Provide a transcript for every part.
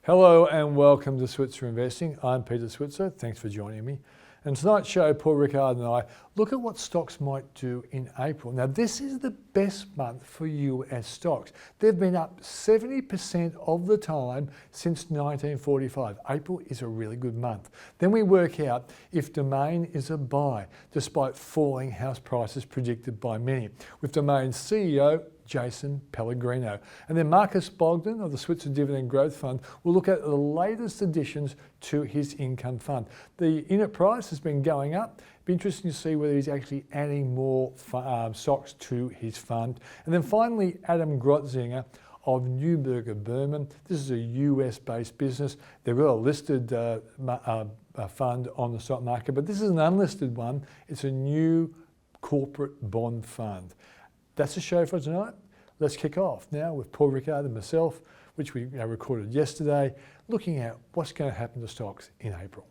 Hello and welcome to Switzer Investing. I'm Peter Switzer. Thanks for joining me. And tonight's show, Paul, Rickard and I look at what stocks might do in April. Now, this is the best month for US stocks. They've been up 70% of the time since 1945. April is a really good month. Then we work out if Domain is a buy, despite falling house prices predicted by many, with Domain's CEO, Jason Pellegrino. And then Marcus Bogdan of the Switzer Dividend Growth Fund will look at the latest additions to his income fund. The unit price has been going up. Be interesting to see whether he's actually adding more stocks to his fund. And then finally, Adam Grotzinger of Neuberger Berman. This is a US-based business. They've got a listed fund on the stock market, but this is an unlisted one. It's a new corporate bond fund. That's the show for tonight. Let's kick off now with Paul, Rickard and myself, which we recorded yesterday, looking at what's going to happen to stocks in April.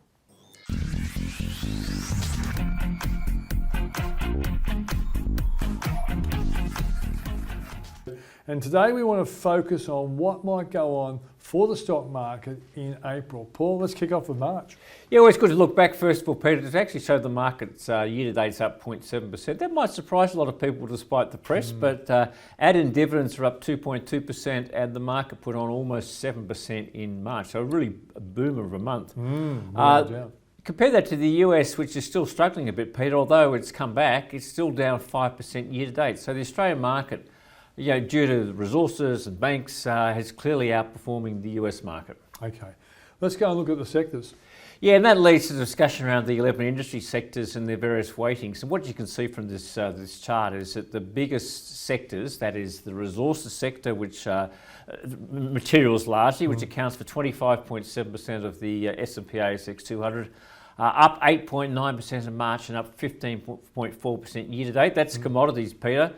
And today we want to focus on what might go on for the stock market in April. Paul, let's kick off with March. Yeah, always good to look back first of all, Peter. It's actually showed the market's year-to-date is up 0.7%. That might surprise a lot of people despite the press, but add-in dividends are up 2.2% and the market put on almost 7% in March. So really a boom of a month. Compare that to the US, which is still struggling a bit, Peter. Although it's come back, it's still down 5% year-to-date. So the Australian market, due to the resources and banks, has clearly outperforming the US market. Okay, let's go and look at the sectors. Yeah, and that leads to the discussion around the 11 industry sectors and their various weightings. And what you can see from this chart is that the biggest sectors, that is the resources sector, which materials largely, which accounts for 25.7% of the S&P ASX 200, up 8.9% in March and up 15.4% year to date. That's commodities, Peter.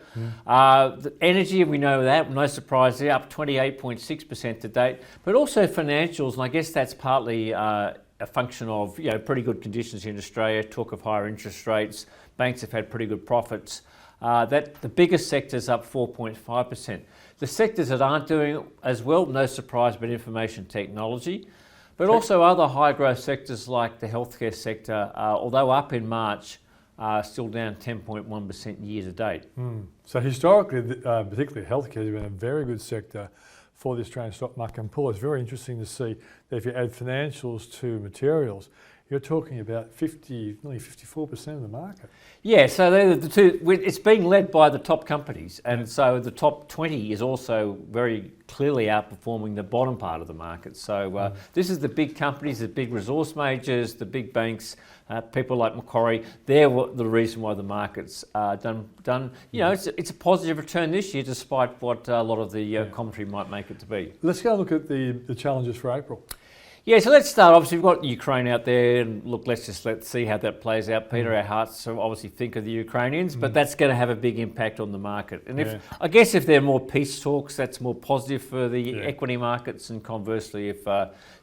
The energy, we know that, no surprise there, up 28.6% to date. But also financials, and I guess that's partly a function of pretty good conditions in Australia, talk of higher interest rates, banks have had pretty good profits. The biggest sector's up 4.5%. The sectors that aren't doing as well, no surprise, but information technology. But also other high growth sectors like the healthcare sector, although up in March, still down 10.1% year to date. So historically, particularly healthcare has been a very good sector for the Australian stock market. And Paul, it's very interesting to see that if you add financials to materials, you're talking about nearly 54% of the market. Yeah, so they're the two. It's being led by the top companies, and so the top 20 is also very clearly outperforming the bottom part of the market. So this is the big companies, the big resource majors, the big banks, people like Macquarie. They're the reason why the market's done. It's a positive return this year, despite what a lot of the commentary might make it to be. Let's go and look at the challenges for April. Yeah, so let's start. Obviously, we've got Ukraine out there, and look, let's see how that plays out, Peter. Our hearts obviously think of the Ukrainians, but that's going to have a big impact on the market. And I guess if there are more peace talks, that's more positive for the equity markets, and conversely, if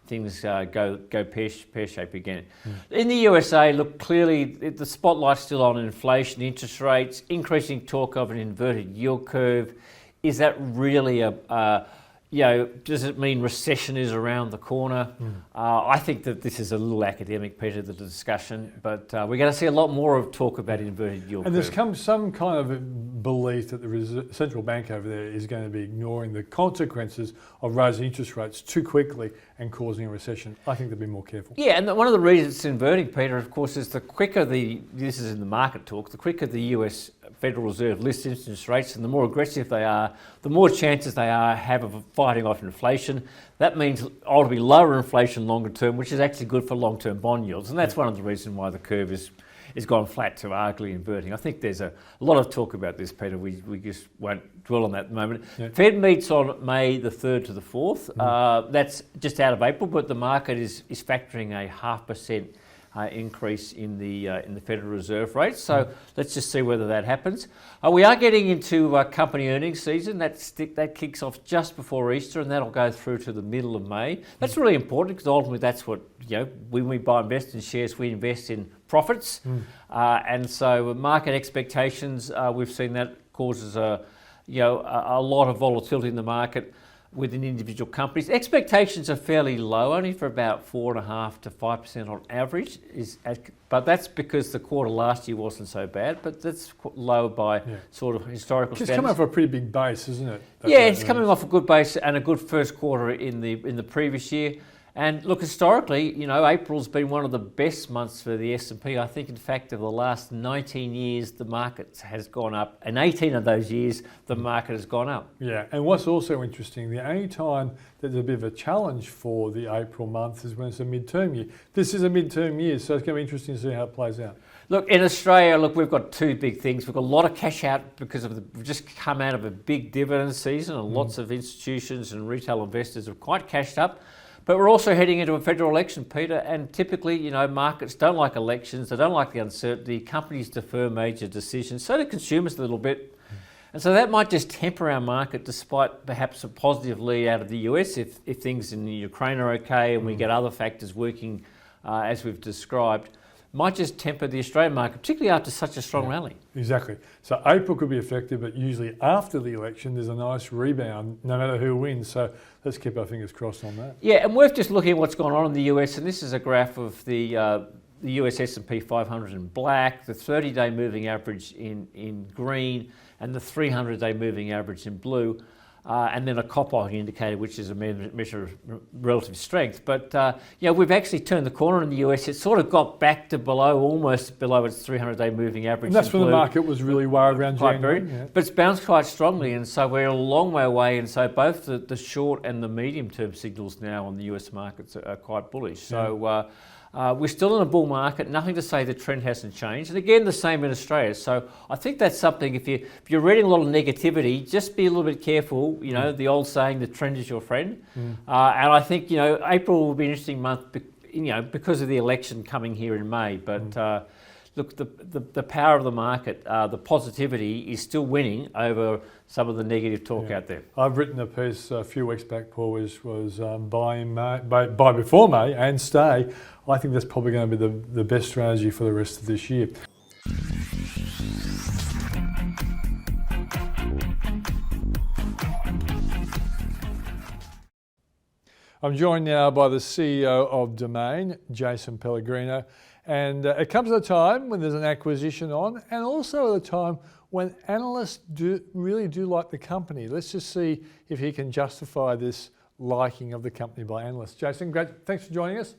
things go pear-shaped again. In the USA, look, clearly the spotlight's still on inflation, interest rates, increasing talk of an inverted yield curve. Is that really does it mean recession is around the corner? I think that this is a little academic, Peter, the discussion, but we're going to see a lot more of talk about inverted yield curve. And there's some kind of belief that the central bank over there is going to be ignoring the consequences of raising interest rates too quickly and causing a recession. I think they'll be more careful. Yeah, and one of the reasons it's inverting, Peter, of course, is the quicker this is in the market talk, the quicker the US Federal Reserve lists interest rates and the more aggressive they are, the more chances they have of fighting off inflation. That means ultimately lower inflation longer term, which is actually good for long-term bond yields. And that's one of the reasons why the curve is gone flat to arguably inverting. I think there's a lot of talk about this, Peter. We just won't dwell on that at the moment. Fed meets on May the 3rd to the 4th. That's just out of April, but the market is factoring a 0.5% increase in the Federal Reserve rate. So let's just see whether that happens. We are getting into company earnings season. That kicks off just before Easter, and that'll go through to the middle of May. That's really important because ultimately that's what, when we invest in shares, we invest in profits. And so market expectations, we've seen that causes a lot of volatility in the market. within individual companies. Expectations are fairly low, only for about 4.5% to 5% on average. But that's because the quarter last year wasn't so bad, but that's low by sort of historical standards. It's coming off a pretty big base, isn't it? It's coming off a good base and a good first quarter in the previous year. And look, historically, April's been one of the best months for the S&P. I think, in fact, over the last 19 years, the market has gone up. And 18 of those years, the market has gone up. Yeah, and what's also interesting, the only time there's a bit of a challenge for the April month is when it's a midterm year. This is a midterm year, so it's going to be interesting to see how it plays out. Look, in Australia, we've got two big things. We've got a lot of cash out because we've just come out of a big dividend season, and lots of institutions and retail investors are quite cashed up. But we're also heading into a federal election, Peter, and typically, markets don't like elections, they don't like the uncertainty, companies defer major decisions, so do consumers a little bit. And so that might just temper our market, despite perhaps a positive lead out of the US if things in Ukraine are okay and we get other factors working as we've described. Might just temper the Australian market, particularly after such a strong rally. Exactly. So April could be affected, but usually after the election, there's a nice rebound, no matter who wins. So let's keep our fingers crossed on that. Yeah, and worth just looking at what's gone on in the US, and this is a graph of the US S&P 500 in black, the 30-day moving average in green, and the 300-day moving average in blue. And then a copper indicator, which is a measure of relative strength. But we've actually turned the corner in the US. It sort of got back to almost below its 300-day moving average. And that's when the market was really worried around January. But it's bounced quite strongly, and so we're a long way away. And so both the short and the medium-term signals now on the US markets are quite bullish. So we're still in a bull market. Nothing to say the trend hasn't changed. And again, the same in Australia. So I think that's something, if you're reading a lot of negativity, just be a little bit careful. The old saying, the trend is your friend. And I think, April will be an interesting month, because of the election coming here in May. But look, the power of the market, the positivity is still winning over some of the negative talk out there. I've written a piece a few weeks back, Paul, which was buy before May and stay. I think that's probably going to be the best strategy for the rest of this year. I'm joined now by the CEO of Domain, Jason Pellegrino. And it comes at a time when there's an acquisition on, and also at a time when analysts really do like the company. Let's just see if he can justify this liking of the company by analysts. Jason, great. Thanks for joining us.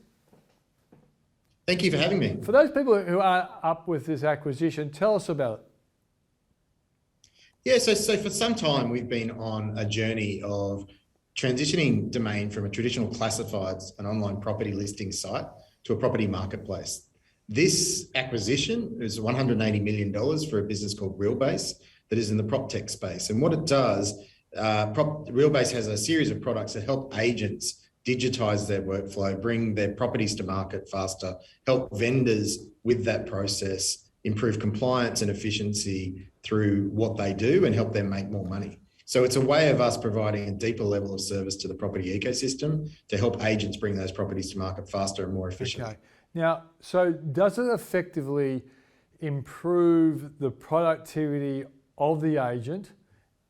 Thank you for having me. For those people who are up with this acquisition, tell us about it. Yeah, so for some time we've been on a journey of transitioning Domain from a traditional classifieds and online property listing site to a property marketplace. This acquisition is $180 million for a business called Realbase that is in the prop tech space. And what it does, Realbase has a series of products that help agents digitize their workflow, bring their properties to market faster, help vendors with that process, improve compliance and efficiency through what they do, and help them make more money. So it's a way of us providing a deeper level of service to the property ecosystem to help agents bring those properties to market faster and more efficiently. Okay. Now, so does it effectively improve the productivity of the agent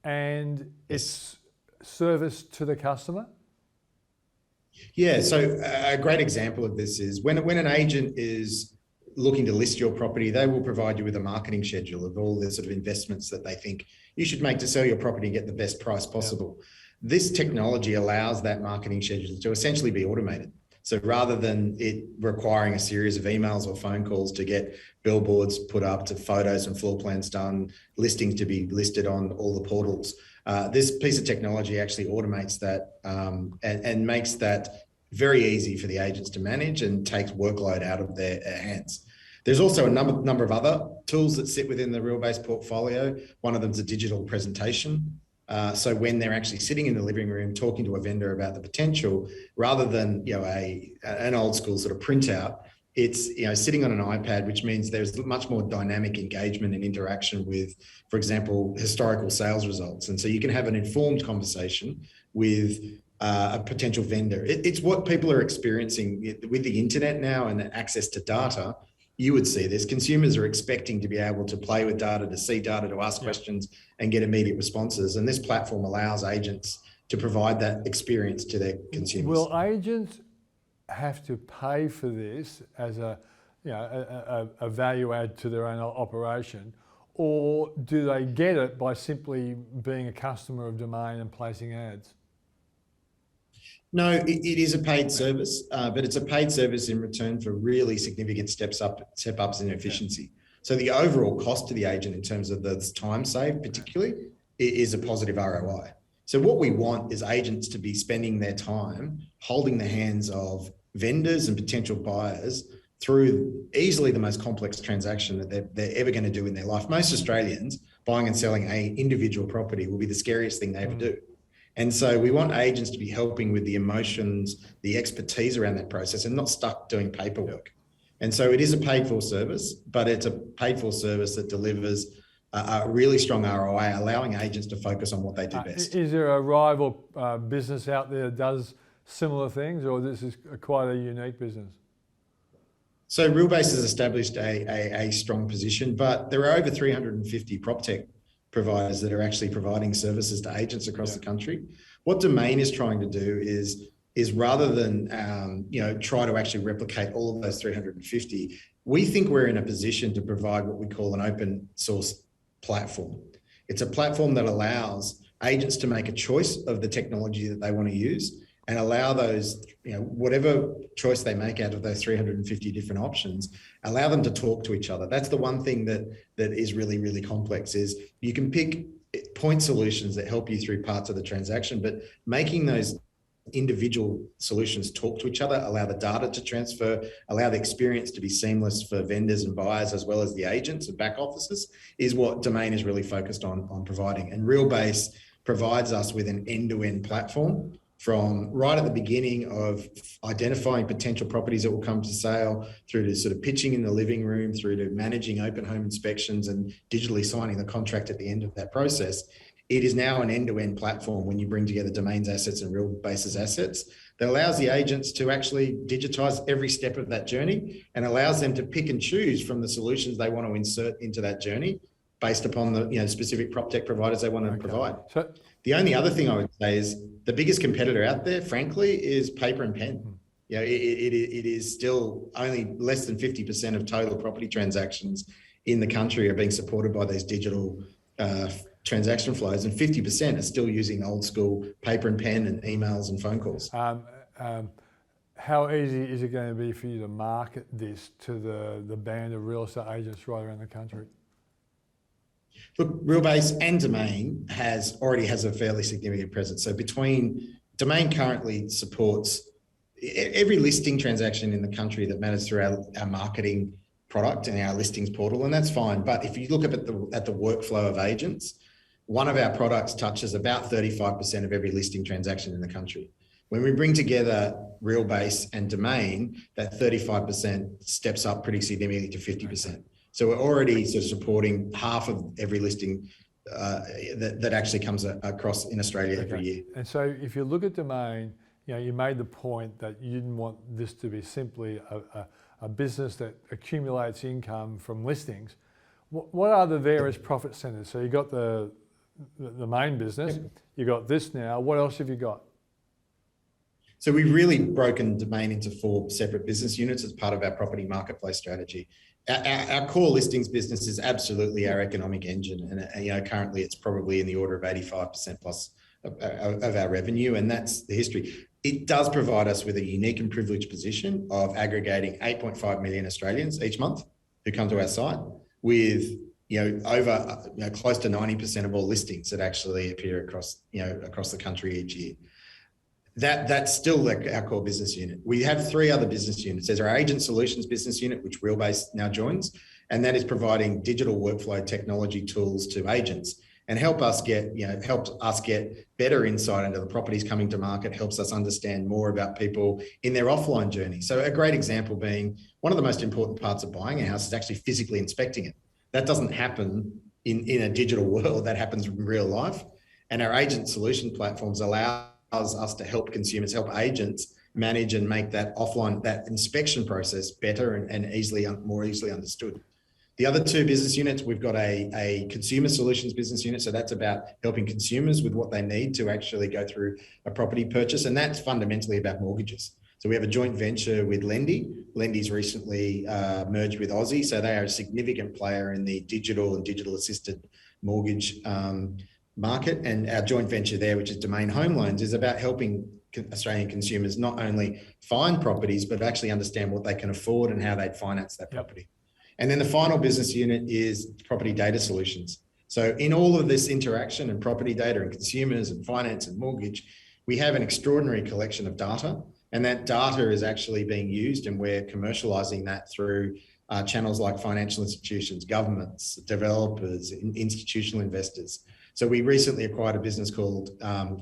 and its service to the customer? Yeah, so a great example of this is when an agent is looking to list your property, they will provide you with a marketing schedule of all the sort of investments that they think you should make to sell your property and get the best price possible. Yeah. This technology allows that marketing schedule to essentially be automated. So rather than it requiring a series of emails or phone calls to get billboards put up, to photos and floor plans done, listings to be listed on all the portals, this piece of technology actually automates that and makes that very easy for the agents to manage and takes workload out of their hands. There's also a number of other tools that sit within the Realbase portfolio. One of them is a digital presentation. So when they're actually sitting in the living room talking to a vendor about the potential, rather than an old school sort of printout, it's sitting on an iPad, which means there's much more dynamic engagement and interaction with, for example, historical sales results. And so you can have an informed conversation with a potential vendor. It's what people are experiencing with the internet now and access to data. You would see this. Consumers are expecting to be able to play with data, to see data, to ask questions and get immediate responses. And this platform allows agents to provide that experience to their consumers. Will agents have to pay for this as a value add to their own operation, or do they get it by simply being a customer of Domain and placing ads? No, it is a paid service, but it's a paid service in return for really significant step-ups in efficiency. So the overall cost to the agent in terms of the time saved particularly is a positive ROI. So what we want is agents to be spending their time holding the hands of vendors and potential buyers through easily the most complex transaction that they're ever going to do in their life. Most Australians buying and selling an individual property will be the scariest thing they ever do. And so we want agents to be helping with the emotions, the expertise around that process, and not stuck doing paperwork. And so it is a paid for service, but it's a paid for service that delivers a really strong ROI, allowing agents to focus on what they do best. Is there a rival business out there that does similar things, or this is quite a unique business? So Realbase has established a strong position, but there are over 350 PropTech providers that are actually providing services to agents across the country. What Domain is trying to do is rather than try to actually replicate all of those 350, we think we're in a position to provide what we call an open source platform. It's a platform that allows agents to make a choice of the technology that they want to use and allow those, whatever choice they make out of those 350 different options, allow them to talk to each other. That's the one thing that is really, really complex, is you can pick point solutions that help you through parts of the transaction, but making those individual solutions talk to each other, allow the data to transfer, allow the experience to be seamless for vendors and buyers, as well as the agents and back offices, is what Domain is really focused on providing. And Realbase provides us with an end-to-end platform, from right at the beginning of identifying potential properties that will come to sale, through to sort of pitching in the living room, through to managing open home inspections and digitally signing the contract at the end of that process. It is now an end-to-end platform when you bring together Domain's assets and Realbase's assets that allows the agents to actually digitize every step of that journey and allows them to pick and choose from the solutions they want to insert into that journey based upon the specific PropTech providers they want to provide. So the only other thing I would say is the biggest competitor out there, frankly, is paper and pen. It is still only less than 50% of total property transactions in the country are being supported by these digital transaction flows, and 50% are still using old school paper and pen and emails and phone calls. How easy is it going to be for you to market this to the band of real estate agents right around the country? Look, Realbase and Domain already has a fairly significant presence. So between Domain currently supports every listing transaction in the country that matters through our marketing product and our listings portal, and that's fine. But if you look at the workflow of agents, one of our products touches about 35% of every listing transaction in the country. When we bring together Realbase and Domain, that 35% steps up pretty significantly to 50%. So we're already sort of supporting half of every listing that actually comes across in Australia every year. And so if you look at Domain, you made the point that you didn't want this to be simply a business that accumulates income from listings. What are the various profit centers? So you got the main business, you got this now. What else have you got? So we've really broken Domain into 4 separate business units as part of our property marketplace strategy. Our core listings business is absolutely our economic engine, and currently it's probably in the order of 85% plus of our revenue, and that's the history. It does provide us with a unique and privileged position of aggregating 8.5 million Australians each month who come to our site, with over close to 90% of all listings that actually appear across the country each year. That's still our core business unit. We have 3 other business units. There's our agent solutions business unit, which Realbase now joins, and that is providing digital workflow technology tools to agents and helps us get better insight into the properties coming to market, helps us understand more about people in their offline journey. So a great example being, one of the most important parts of buying a house is actually physically inspecting it. That doesn't happen in a digital world, that happens in real life. And our agent solution platforms allows us to help agents manage and make that inspection process better and more easily understood. The other two business units, we've got a consumer solutions business unit. So that's about helping consumers with what they need to actually go through a property purchase. And that's fundamentally about mortgages. So we have a joint venture with Lendy. Lendy's recently merged with Aussie. So they are a significant player in the digital and digital assisted mortgage market. And our joint venture there, which is Domain Home Loans, is about helping Australian consumers not only find properties, but actually understand what they can afford and how they'd finance that property. And then the final business unit is property data solutions. So in all of this interaction and property data and consumers and finance and mortgage, we have an extraordinary collection of data, and that data is actually being used, and we're commercializing that through channels like financial institutions, governments, developers, institutional investors. So we recently acquired a business called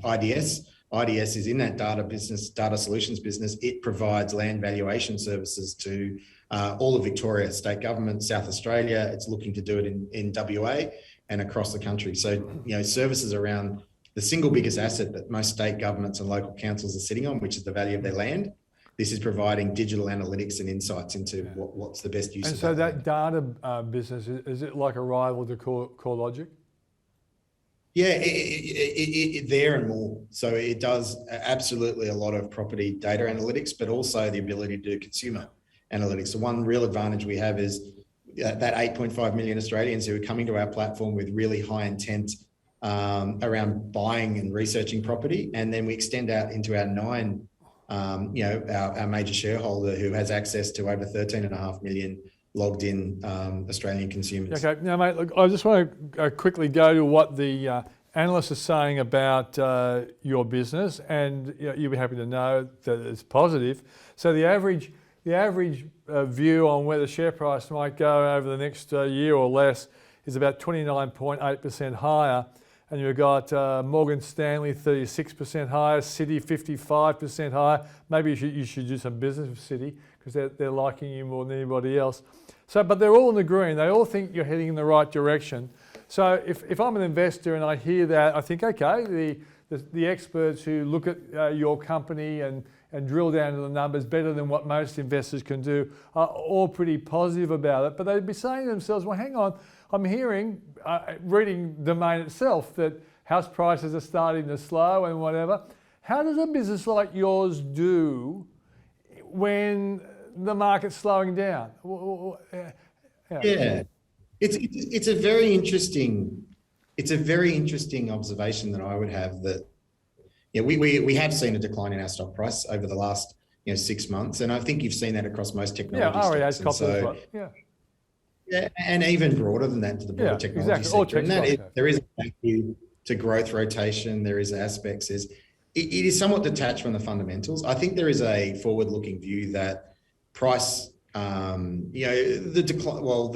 IDS. IDS is in that data solutions business. It provides land valuation services to all of Victoria, state government, South Australia. It's looking to do it in WA and across the country. So, services around the single biggest asset that most state governments and local councils are sitting on, which is the value of their land. This is providing digital analytics and insights into what's the best use of that. And so that data business, is it like a rival to CoreLogic? Yeah, there and more. So it does absolutely a lot of property data analytics, but also the ability to do consumer analytics. The one real advantage we have is that 8.5 million Australians who are coming to our platform with really high intent around buying and researching property. And then we extend out into our our major shareholder who has access to over 13.5 million logged in Australian consumers. Okay, now mate, look, I just want to quickly go to what the analysts are saying about your business, and you'll be happy to know that it's positive. So the average view on where the share price might go over the next year or less is about 29.8% higher, and you've got Morgan Stanley 36% higher, Citi 55% higher. Maybe you should do some business with Citi, because they're liking you more than anybody else. So, but they're all in the green. They all think you're heading in the right direction. So if I'm an investor and I hear that, I think, okay, the experts who look at your company and drill down to the numbers better than what most investors can do are all pretty positive about it. But they'd be saying to themselves, well, hang on, I'm hearing, reading Domain itself, that house prices are starting to slow and whatever. How does a business like yours do when the market's slowing down? Yeah, it's a very interesting observation that I would have, that we have seen a decline in our stock price over the last 6 months, and I think you've seen that across most technology stocks. Yeah, and even broader than that, to the broader technology sector. And there is a value to growth rotation. There is aspects. It is somewhat detached from the fundamentals. I think there is a forward-looking view that price, the decline. Well,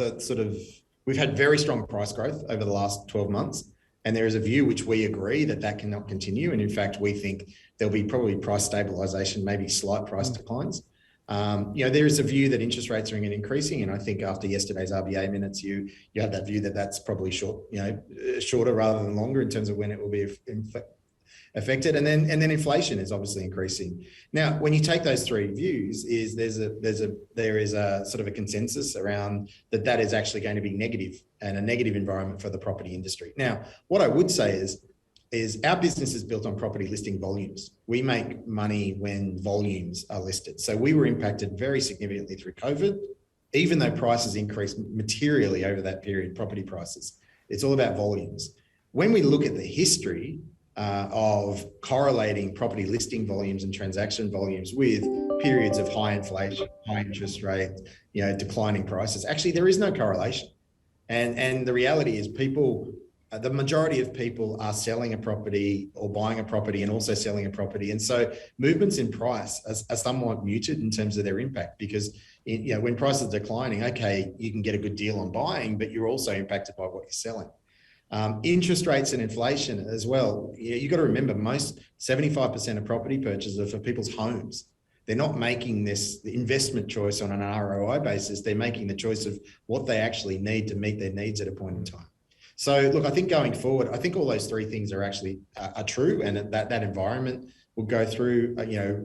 we've had very strong price growth over the last 12 months, and there is a view which we agree that cannot continue. And in fact, we think there'll be probably price stabilisation, maybe slight price declines. There is a view that interest rates are increasing, and I think after yesterday's RBA minutes, you have that view that that's probably shorter rather than longer in terms of when it will be affected, and then inflation is obviously increasing. Now, when you take those three views, there is a sort of a consensus around that is actually going to be negative, and a negative environment for the property industry. Now, what I would say is our business is built on property listing volumes. We make money when volumes are listed. So we were impacted very significantly through COVID, even though prices increased materially over that period, property prices. It's all about volumes. When we look at the history of correlating property listing volumes and transaction volumes with periods of high inflation, high interest rates, declining prices, actually there is no correlation. And the reality is the majority of people are selling a property or buying a property and also selling a property. And so movements in price are somewhat muted in terms of their impact, because when prices are declining, okay, you can get a good deal on buying, but you're also impacted by what you're selling. Interest rates and inflation as well. You've got to remember, 75% of property purchases are for people's homes. They're not making the investment choice on an ROI basis. They're making the choice of what they actually need to meet their needs at a point in time. So look, I think going forward, I think all those three things are actually are true, and that environment will go through.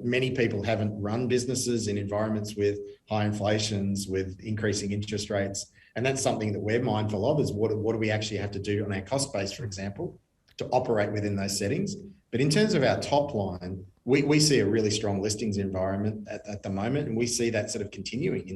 Many people haven't run businesses in environments with high inflations, with increasing interest rates. And that's something that we're mindful of, is what do we actually have to do on our cost base, for example, to operate within those settings. But in terms of our top line, we see a really strong listings environment at the moment, and we see that sort of continuing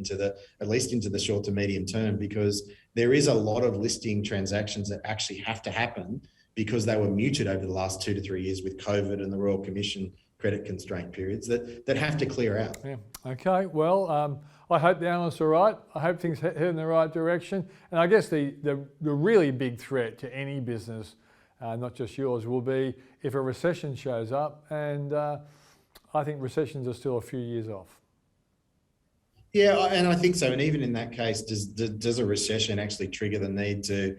at least into the short to medium term, because there is a lot of listing transactions that actually have to happen because they were muted over the last 2 to 3 years with COVID and the Royal Commission credit constraint periods that have to clear out. Yeah. Okay. Well, I hope the analysts are right. I hope things head in the right direction. And I guess the really big threat to any business, not just yours, will be if a recession shows up. And I think recessions are still a few years off. Yeah, and I think so. And even in that case, does a recession actually trigger the need to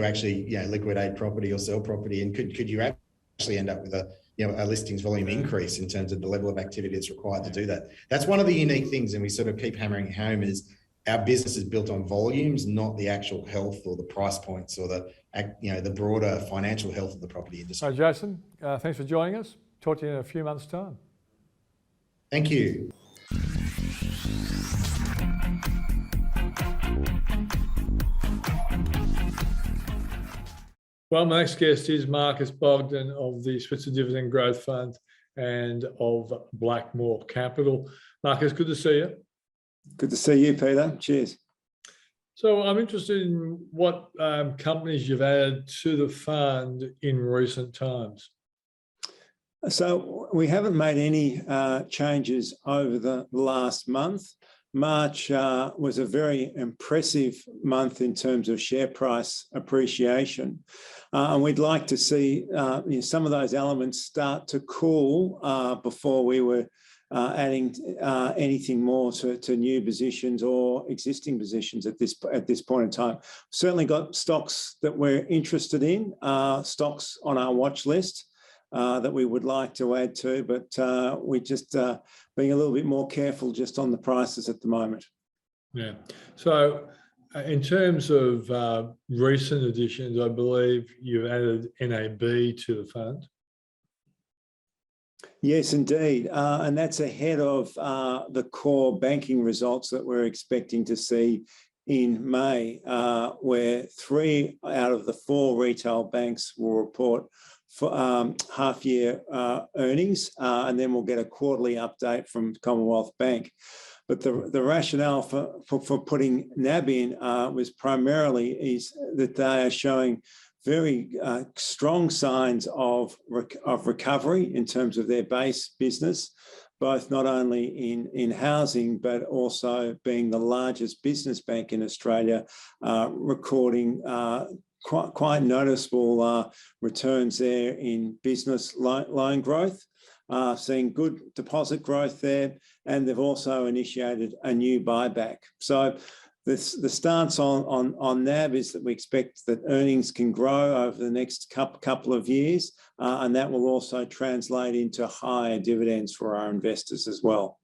actually liquidate property or sell property? And could you actually end up with a listings volume increase in terms of the level of activity that's required to do that? That's one of the unique things, and we sort of keep hammering it home, is our business is built on volumes, not the actual health or the price points or the broader financial health of the property industry. So Jason, thanks for joining us. Talk to you in a few months' time. Thank you. Well, my next guest is Marcus Bogdan of the Switzer Dividend Growth Fund and of Blackmore Capital. Marcus, good to see you. Good to see you, Peter. Cheers. So I'm interested in what companies you've added to the fund in recent times. So we haven't made any changes over the last month. March was a very impressive month in terms of share price appreciation. And we'd like to see some of those elements start to cool before we were adding anything more to new positions or existing positions at this point in time. Certainly got stocks that we're interested in, stocks on our watch list that we would like to add to, but we just being a little bit more careful just on the prices at the moment. Yeah. So in terms of recent additions, I believe you've added NAB to the fund. Yes, indeed. And that's ahead of the core banking results that we're expecting to see in May, where 3 out of the 4 retail banks will report for half-year earnings, and then we'll get a quarterly update from Commonwealth Bank. But the rationale for putting NAB in was primarily that they are showing very strong signs of recovery in terms of their base business, both not only in housing, but also being the largest business bank in Australia, recording quite noticeable returns there in business loan growth, seeing good deposit growth there, and they've also initiated a new buyback. So the stance on NAB is that we expect that earnings can grow over the next couple of years, and that will also translate into higher dividends for our investors as well.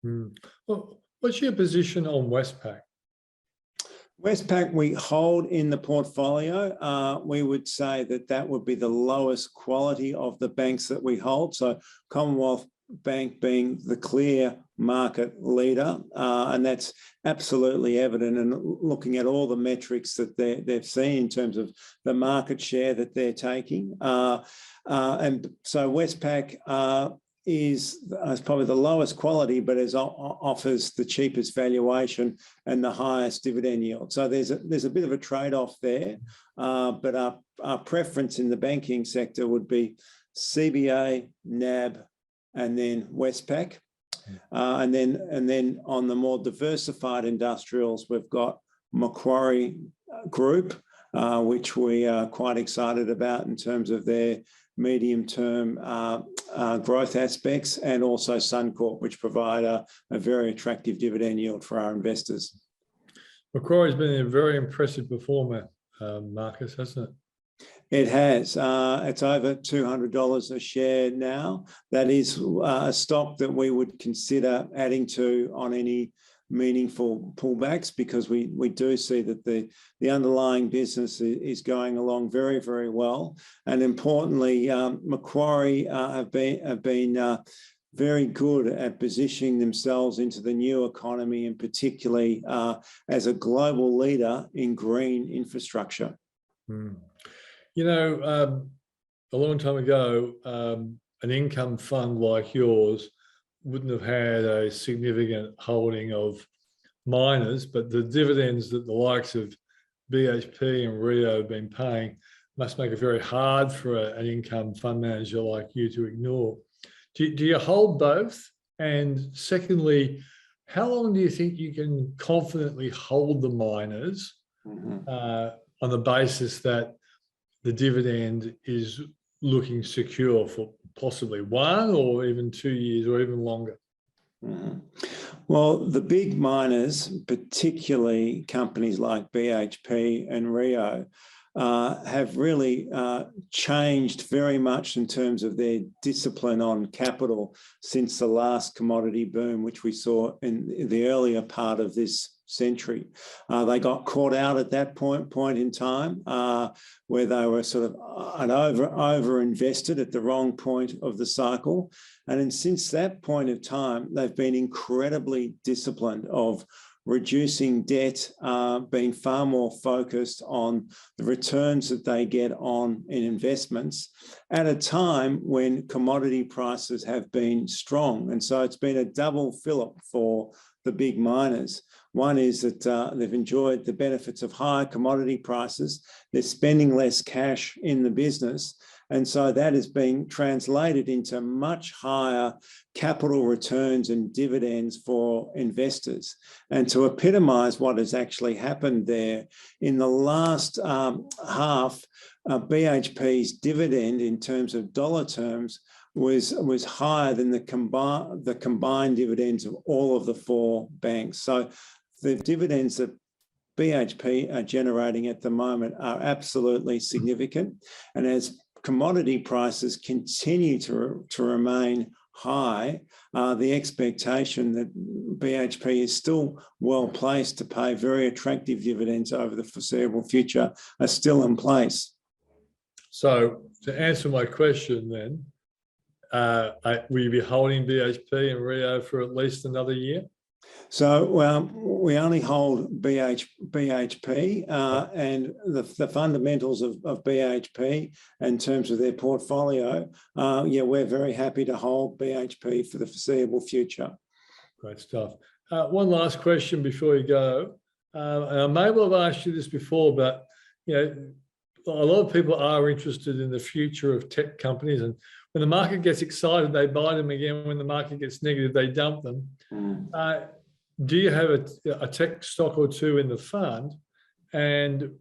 Well, what's your position on Westpac? Westpac we hold in the portfolio. We would say that would be the lowest quality of the banks that we hold. So Commonwealth Bank being the clear market leader, and that's absolutely evident. And looking at all the metrics that they've seen in terms of the market share that they're taking, and so Westpac is probably the lowest quality, but offers the cheapest valuation and the highest dividend yield. So there's a bit of a trade-off there, but our preference in the banking sector would be CBA, NAB, and then Westpac, and then on the more diversified industrials, we've got Macquarie Group, which we are quite excited about in terms of their medium-term growth aspects, and also Suncorp, which provide a very attractive dividend yield for our investors. Macquarie's been a very impressive performer, Marcus, hasn't it? It has. It's over $200 a share now. That is a stock that we would consider adding to on any meaningful pullbacks, because we do see that the underlying business is going along very, very well. And importantly, Macquarie have been very good at positioning themselves into the new economy, and particularly as a global leader in green infrastructure. You know, a long time ago, an income fund like yours wouldn't have had a significant holding of miners, but the dividends that the likes of BHP and Rio have been paying must make it very hard for an income fund manager like you to ignore. Do you hold both? And secondly, how long do you think you can confidently hold the miners on the basis that the dividend is looking secure for possibly 1 or even 2 years or even longer? Well, the big miners, particularly companies like BHP and Rio, have really changed very much in terms of their discipline on capital since the last commodity boom, which we saw in the earlier part of this century. They got caught out at that point in time where they were sort of over invested at the wrong point of the cycle. And then since that point of time, they've been incredibly disciplined of reducing debt, being far more focused on the returns that they get on in investments at a time when commodity prices have been strong. And so it's been a double fillip for the big miners. One is that they've enjoyed the benefits of higher commodity prices. They're spending less cash in the business. And so that is being translated into much higher capital returns and dividends for investors. And to epitomise what has actually happened there, in the last half, BHP's dividend in terms of dollar terms was higher than the combined dividends of all of the 4 banks. So the dividends that BHP are generating at the moment are absolutely significant. And as commodity prices continue to remain high, the expectation that BHP is still well placed to pay very attractive dividends over the foreseeable future are still in place. So to answer my question then, will you be holding BHP and Rio for at least another year? So we only hold BHP and the fundamentals of BHP in terms of their portfolio. We're very happy to hold BHP for the foreseeable future. Great stuff. One last question before you go. And I may well have asked you this before, but you know, a lot of people are interested in the future of tech companies, and when the market gets excited, they buy them again. When the market gets negative, they dump them. Do you have a tech stock or two in the fund? And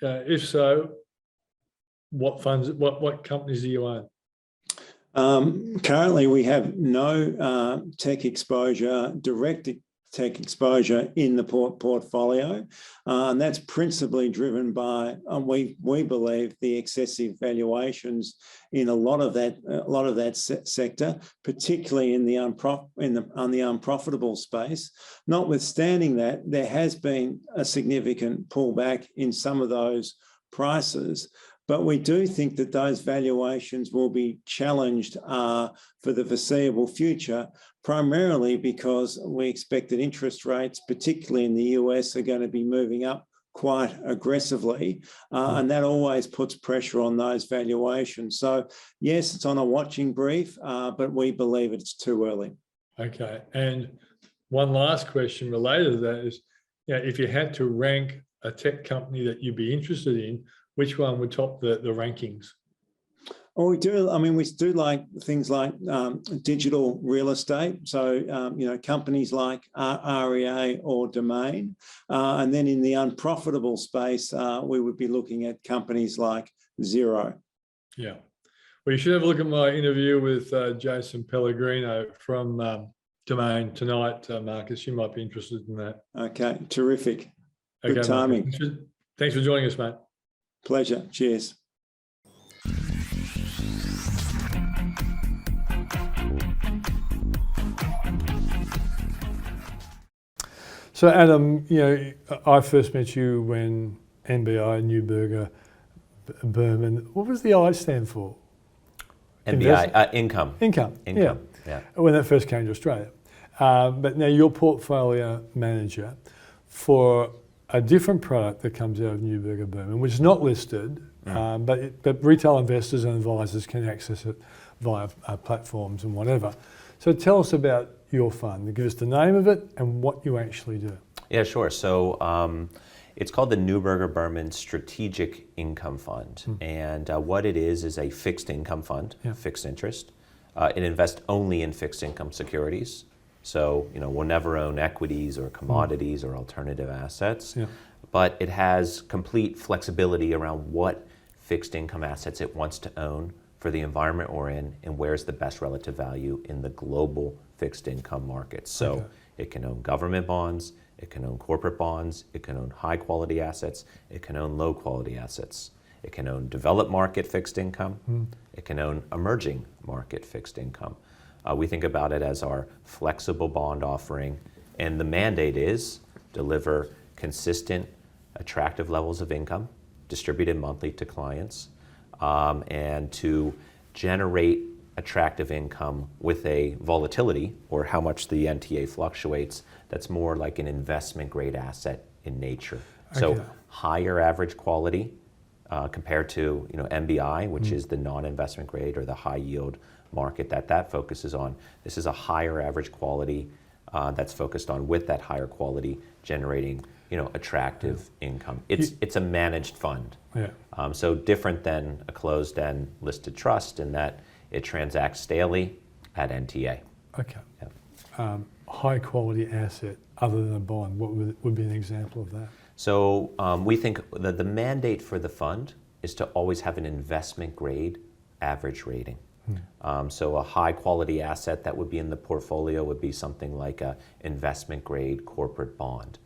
if so, what funds, what companies do you own? Currently, we have no tech exposure, direct tech exposure in the portfolio, and that's principally driven by we believe the excessive valuations in a lot of that sector, particularly in the unprofitable space. Notwithstanding that, there has been a significant pullback in some of those prices. But we do think that those valuations will be challenged for the foreseeable future, primarily because we expect that interest rates, particularly in the US, are going to be moving up quite aggressively, and that always puts pressure on those valuations. So yes, it's on a watching brief, but we believe it's too early. Okay, and one last question related to that is, if you had to rank a tech company that you'd be interested in, which one would top the rankings? Well, we do. I mean, we do like things like digital real estate. So, companies like REA or Domain. And then in the unprofitable space, we would be looking at companies like Xero. Yeah. Well, you should have a look at my interview with Jason Pellegrino from Domain tonight, Marcus. You might be interested in that. Okay, terrific. Good Okay, timing. Marcus. Thanks for joining us, mate. Pleasure. Cheers. So, Adam, I first met you when NBI, Neuberger, boom, and what does the I stand for? NBI, income. Income. Yeah. Yeah. when that first came to Australia. But now you're portfolio manager for a different product that comes out of Neuberger Berman, which is not listed, but retail investors and advisors can access it via platforms and whatever. So tell us about your fund. Give us the name of it and what you actually do. Yeah, sure. So it's called the Neuberger Berman Strategic Income Fund. And what it is a fixed income fund, fixed interest. It invests only in fixed income securities. So, we'll never own equities or commodities or alternative assets. Yeah. But it has complete flexibility around what fixed income assets it wants to own for the environment we're in and where's the best relative value in the global fixed income markets. So it can own government bonds, it can own corporate bonds, it can own high quality assets, it can own low quality assets. It can own developed market fixed income, it can own emerging market fixed income. We think about it as our flexible bond offering, and the mandate is deliver consistent, attractive levels of income distributed monthly to clients, and to generate attractive income with a volatility, or how much the NTA fluctuates, that's more like an investment grade asset in nature. Okay. So higher average quality compared to MBI, which is the non-investment grade or the high yield market that focuses on. This is a higher average quality that's focused on, with that higher quality, generating attractive income. It's a managed fund. Yeah. So different than a closed-end listed trust in that it transacts daily at NTA. Okay. Yeah. High quality asset other than a bond, what would be an example of that? So we think that the mandate for the fund is to always have an investment grade average rating. So a high quality asset that would be in the portfolio would be something like a investment grade corporate bond.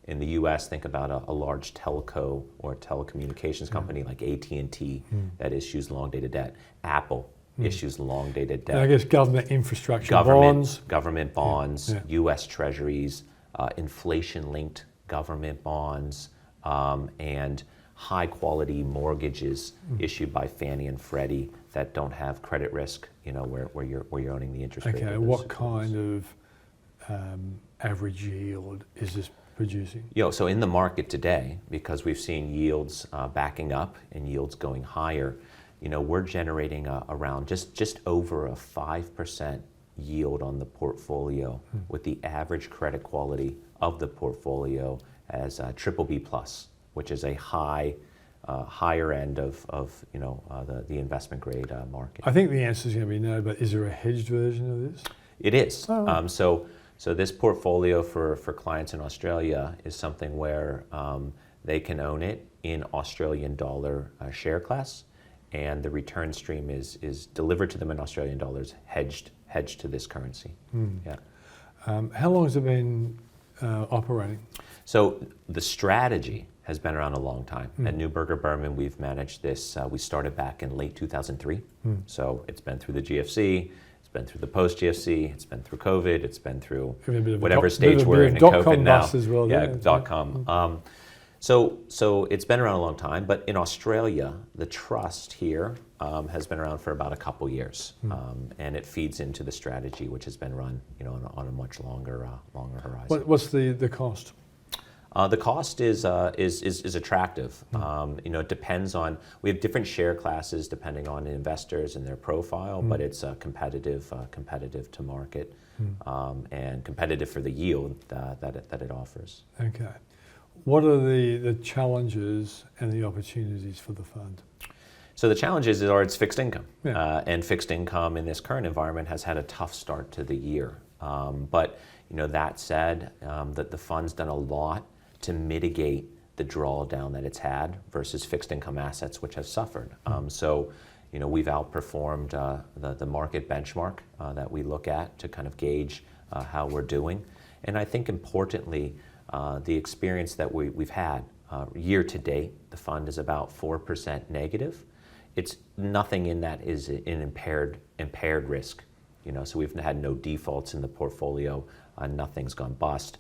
In the US, think about a large telco or telecommunications company like AT&T that issues long dated debt. Apple issues long dated debt. And I guess government infrastructure bonds. Government bonds, US treasuries, inflation linked government bonds, and high quality mortgages issued by Fannie and Freddie that don't have credit risk, where you're owning the interest rate. Okay, what kind of average yield is this producing? So in the market today, because we've seen yields backing up and yields going higher, we're generating around just over a 5% yield on the portfolio, with the average credit quality of the portfolio as BBB plus, which is a higher end of the investment grade market. I think the answer is going to be no, but is there a hedged version of this? It is. Oh. So this portfolio for clients in Australia is something where they can own it in Australian dollar share class, and the return stream is delivered to them in Australian dollars, hedged to this currency. Yeah. How long has it been operating? So the strategy has been around a long time. At Neuberger Berman, we've managed this. We started back in late 2003. So it's been through the GFC, it's been through the post-GFC, it's been through COVID, it's been through whatever stage we're in COVID now. As well, .com. So it's been around a long time, but in Australia, the trust here has been around for about a couple years, and it feeds into the strategy, which has been run, on a much longer horizon. What's the cost? The cost is attractive. It depends on, we have different share classes depending on investors and their profile, but it's competitive to market, and competitive for the yield that it offers. Okay. What are the challenges and the opportunities for the fund? So the challenges are it's fixed income, and fixed income in this current environment has had a tough start to the year. But that said, that the fund's done a lot to mitigate the drawdown that it's had versus fixed income assets, which have suffered. So we've outperformed the market benchmark that we look at to kind of gauge how we're doing. And I think importantly, the experience that we've had year to date, the fund is about 4% negative. It's nothing in that is an impaired risk. So we've had no defaults in the portfolio, nothing's gone bust.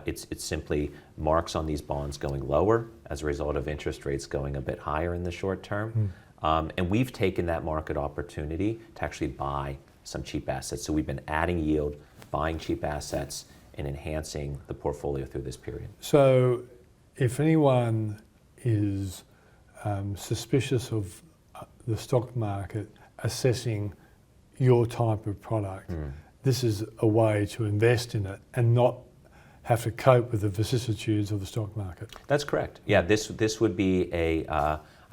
It's simply marks on these bonds going lower as a result of interest rates going a bit higher in the short term. And we've taken that market opportunity to actually buy some cheap assets. So we've been adding yield, buying cheap assets, and enhancing the portfolio through this period. So if anyone is suspicious of the stock market assessing your type of product, this is a way to invest in it and not have to cope with the vicissitudes of the stock market. That's correct. Yeah, this would be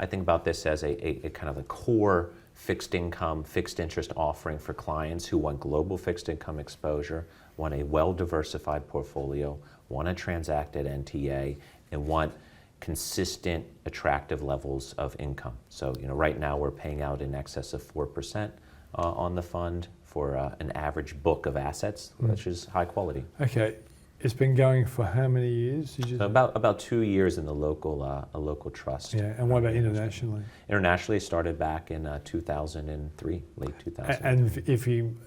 I think about this as a kind of a core fixed income, fixed interest offering for clients who want global fixed income exposure, want a well-diversified portfolio, want to transact at NTA, and want consistent, attractive levels of income. So, right now we're paying out in excess of 4% on the fund for an average book of assets, which is high quality. Okay. It's been going for how many years? So about 2 years in the local trust. Yeah, and what about internationally? Internationally, started back in 2003, late 2000. And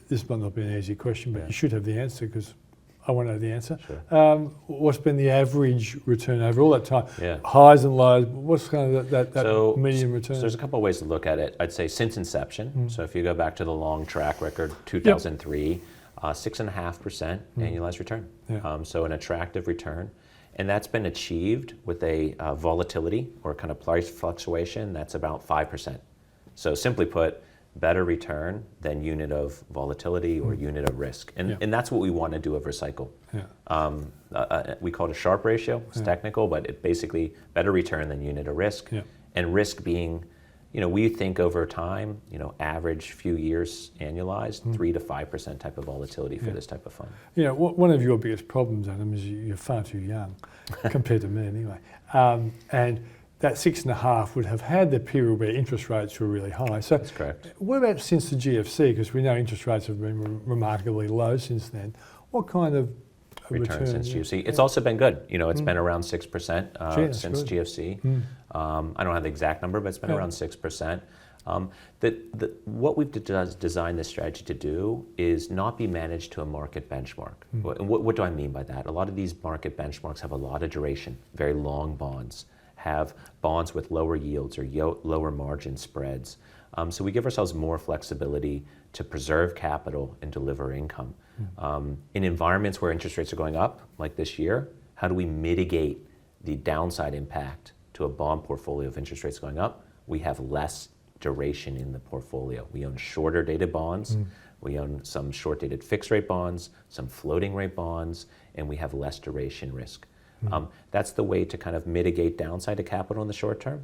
this might not be an easy question, but you should have the answer because I want to know the answer. Sure. What's been the average return over all that time? Yeah. Highs and lows. What's kind of that median return? So there's a couple of ways to look at it. I'd say since inception. So if you go back to the long track record, 2003. 6.5% annualized return. Yeah. So an attractive return. And that's been achieved with a volatility or kind of price fluctuation that's about 5%. So simply put, better return than unit of volatility or unit of risk. And that's what we want to do over a cycle. Yeah. We call it a Sharpe ratio. It's technical, but it basically better return than unit of risk. Yeah. And risk being, we think over time, average few years annualized, 3 to 5% type of volatility for this type of fund. One of your biggest problems, Adam, is you're far too young compared to me anyway. And that 6.5 would have had the period where interest rates were really high. So that's correct. What about since the GFC? Because we know interest rates have been remarkably low since then. What kind of return since GFC? It's also been good. It's been around 6% since GFC. I don't have the exact number, but it's been around 6%. What we've designed this strategy to do is not be managed to a market benchmark. What do I mean by that? A lot of these market benchmarks have a lot of duration, very long bonds, have bonds with lower yields or lower margin spreads. So we give ourselves more flexibility to preserve capital and deliver income. In environments where interest rates are going up, like this year, how do we mitigate the downside impact to a bond portfolio of interest rates going up? We have less duration in the portfolio. We own shorter dated bonds, we own some short dated fixed rate bonds, some floating rate bonds, and we have less duration risk. That's the way to kind of mitigate downside to capital in the short term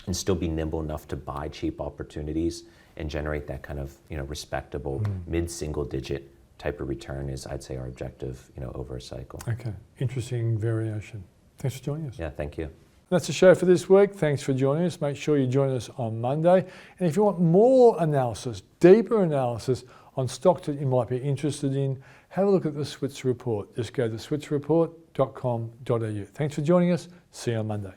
and still be nimble enough to buy cheap opportunities and generate that kind of respectable mid-single digit type of return is, I'd say, our objective over a cycle. Okay, interesting variation. Thanks for joining us. Yeah, thank you. That's the show for this week. Thanks for joining us. Make sure you join us on Monday. And if you want more analysis, deeper analysis on stocks that you might be interested in, have a look at the Switzer report. Just go to switzerreport.com.au. Thanks for joining us. See you on Monday.